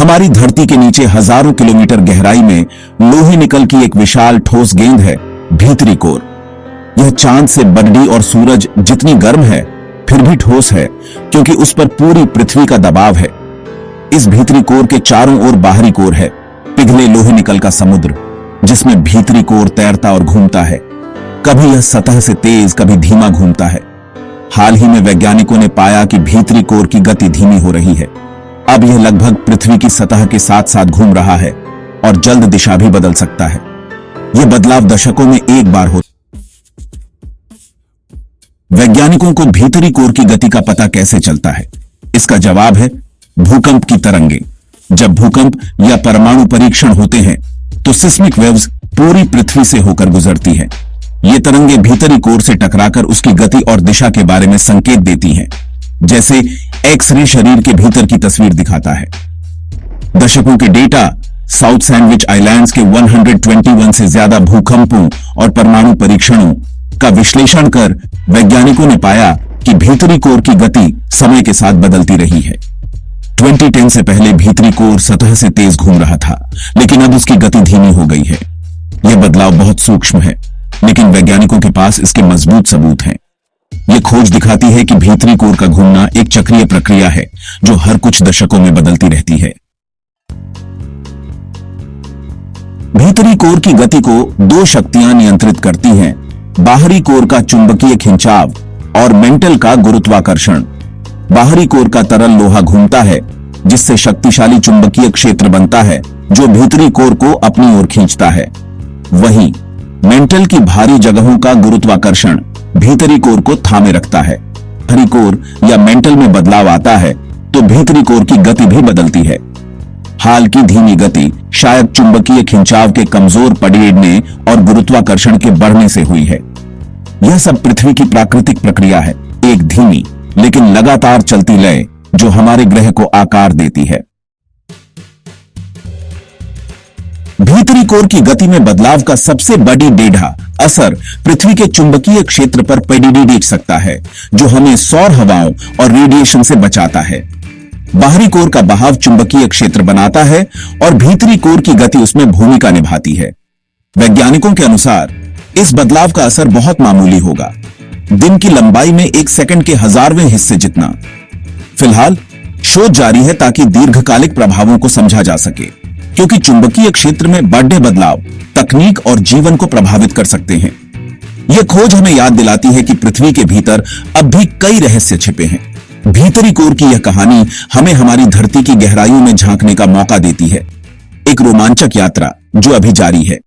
हमारी धरती के नीचे हजारों किलोमीटर गहराई में लोहे निकल की एक विशाल ठोस गेंद है, भीतरी कोर। यह चांद से बर्डी और सूरज जितनी गर्म है, फिर भी ठोस है, क्योंकि उस पर पूरी पृथ्वी का दबाव है। इस भीतरी कोर के चारों ओर बाहरी कोर है, पिघले लोहे निकल का समुद्र, जिसमें भीतरी कोर तैरता और घूमता है। कभी यह सतह से तेज, कभी धीमा घूमता है। हाल ही में वैज्ञानिकों ने पाया कि भीतरी कोर की गति धीमी हो रही है। अब यह लगभग पृथ्वी की सतह के साथ साथ घूम रहा है और जल्द दिशा भी बदल सकता है। यह बदलाव दशकों में एक बार होता है। वैज्ञानिकों को भीतरी कोर की गति का पता कैसे चलता है? इसका जवाब है भूकंप की तरंगें। जब भूकंप या परमाणु परीक्षण होते हैं तो सिस्मिक वेव्स पूरी पृथ्वी से होकर गुजरती हैं। ये तरंगें भीतरी कोर से टकराकर उसकी गति और दिशा के बारे में संकेत देती हैं, जैसे एक्स-रे शरीर के भीतर की तस्वीर दिखाता है। दशकों के डेटा, साउथ सैंडविच आइलैंड्स के 121 से ज्यादा भूकंपों और परमाणु परीक्षणों का विश्लेषण कर वैज्ञानिकों ने पाया कि भीतरी कोर की गति समय के साथ बदलती रही है। 2010 से पहले भीतरी कोर सतह से तेज घूम रहा था, लेकिन अब उसकी गति धीमी हो गई है। यह बदलाव बहुत सूक्ष्म है, लेकिन वैज्ञानिकों के पास इसके मजबूत सबूत हैं। यह खोज दिखाती है कि भीतरी कोर का घूमना एक चक्रीय प्रक्रिया है जो हर कुछ दशकों में बदलती रहती है। भीतरी कोर की गति को दो शक्तियां नियंत्रित करती हैं, बाहरी कोर का चुंबकीय खिंचाव और मेंटल का गुरुत्वाकर्षण। बाहरी कोर का तरल लोहा घूमता है, जिससे शक्तिशाली चुंबकीय क्षेत्र बनता है जो भीतरी कोर को अपनी ओर खींचता है। वहीं मेंटल की भारी जगहों का गुरुत्वाकर्षण भीतरी कोर को थामे रखता है। बाहरी कोर या मेंटल में बदलाव आता है तो भीतरी कोर की गति भी बदलती है। हाल की धीमी गति शायद चुंबकीय खिंचाव के कमजोर पड़ने और गुरुत्वाकर्षण के बढ़ने से हुई है। यह सब पृथ्वी की प्राकृतिक प्रक्रिया है, एक धीमी लेकिन लगातार चलती लय जो हमारे ग्रह को आकार देती है। भीतरी कोर की गति में बदलाव का सबसे बड़ी डेढ़ा असर पृथ्वी के चुंबकीय क्षेत्र पर पड़ सकता है, जो हमें सौर हवाओं और रेडिएशन से बचाता है। बाहरी कोर का बहाव चुंबकीय क्षेत्र बनाता है और भीतरी कोर की गति उसमें भूमिका निभाती है। वैज्ञानिकों के अनुसार इस बदलाव का असर बहुत मामूली होगा, दिन की लंबाई में 1 सेकंड के 1000वें हिस्से जितना। फिलहाल शोध जारी है ताकि दीर्घकालिक प्रभावों को समझा जा सके, क्योंकि चुंबकीय क्षेत्र में बड़े बदलाव तकनीक और जीवन को प्रभावित कर सकते हैं। यह खोज हमें याद दिलाती है कि पृथ्वी के भीतर अब भी कई रहस्य छिपे हैं। भीतरी कोर की यह कहानी हमें हमारी धरती की गहराइयों में झांकने का मौका देती है, एक रोमांचक यात्रा जो अभी जारी है।